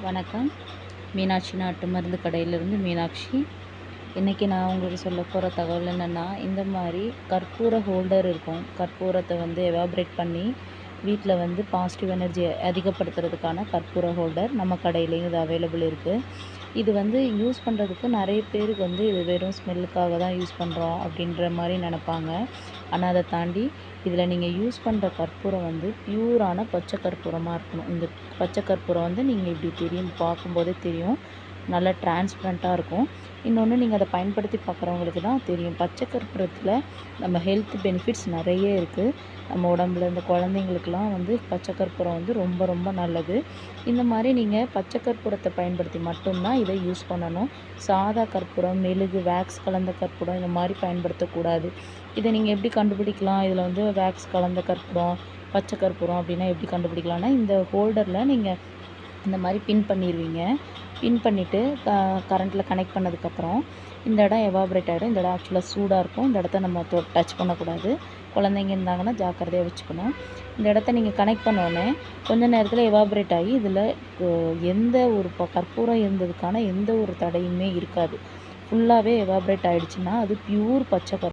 வணக்கம். மீனாட்சி நாட்டு மருந்து கடையிலேருந்து மீனாட்சி. இன்றைக்கி நான் உங்களுக்கு சொல்ல போகிற தகவல் என்னென்னா, இந்த மாதிரி கற்பூர ஹோல்டர் இருக்கும். கற்பூரத்தை எவாப்ரேட் பண்ணி வீட்டில் பாசிட்டிவ் எனர்ஜி அதிகப்படுத்துறதுக்கான கற்பூர ஹோல்டர் நம்ம கடையிலையும் இது அவைலபிள் இருக்குது. இது யூஸ் பண்ணுறதுக்கு நிறைய பேருக்கு இது வெறும் ஸ்மெல்லுக்காக தான் யூஸ் பண்ணுறோம் அப்படின்ற மாதிரி நினப்பாங்க. ஆனால் அதை தாண்டி இதில் நீங்கள் யூஸ் பண்ணுற கற்பூரம் பியூரான பச்சை கற்பூரமாக இருக்கணும். இந்த பச்சை கற்பூரம் நீங்கள் இப்படி தெரியும், பார்க்கும்போதே தெரியும், நல்லா டிரான்ஸ்பரண்ட்டாக இருக்கும். இன்னொன்று நீங்கள் அதை பயன்படுத்தி பார்க்குறவங்களுக்கு தான் தெரியும். பச்சை கற்பூரத்தில் நம்ம ஹெல்த் பெனிஃபிட்ஸ் நிறைய இருக்குது. நம்ம உடம்புல இந்த குழந்தைங்களுக்கெல்லாம் பச்சை கற்பூரம் ரொம்ப ரொம்ப நல்லது. இந்த மாதிரி நீங்கள் பச்சை கற்பூரத்தை பயன்படுத்தி மட்டும்தான் இதை யூஸ் பண்ணணும். சாதா கற்பூரம், மெழுகு, வேக்ஸ் கலந்த கற்பூரம் இந்த மாதிரி பயன்படுத்தக்கூடாது. இதை நீங்கள் எப்படி கண்டுபிடிக்கலாம்? இதில் வேக்ஸ் கலந்த கற்பூரம், பச்சை கற்பூரம் அப்படின்னா எப்படி கண்டுபிடிக்கலாம்னா, இந்த ஹோல்டரில் நீங்கள் இந்த மாதிரி பின் பண்ணிடுவீங்க. பின் பண்ணிவிட்டு கரண்ட்டில் கனெக்ட் பண்ணதுக்கப்புறம் இந்த இடம் எவாப்ரேட் ஆகிடும். இந்த இடம் ஆக்சுவலாக சூடாக இருக்கும். இந்த இடத்த நம்ம டச் பண்ணக்கூடாது. குழந்தைங்க இருந்தாங்கன்னா ஜாக்கிரதையாக வச்சுக்கணும். இந்த இடத்த நீங்கள் கனெக்ட் பண்ணோடனே கொஞ்சம் நேரத்தில் எவாப்ரேட் ஆகி இதில் எந்த ஒரு கற்பூரம் இருந்ததுக்கான எந்த ஒரு தடையுமே இருக்காது. ஃபுல்லாகவே எவாப்ரேட் ஆகிடுச்சுன்னா அது பியூர் பச்சை கற்பூரம்.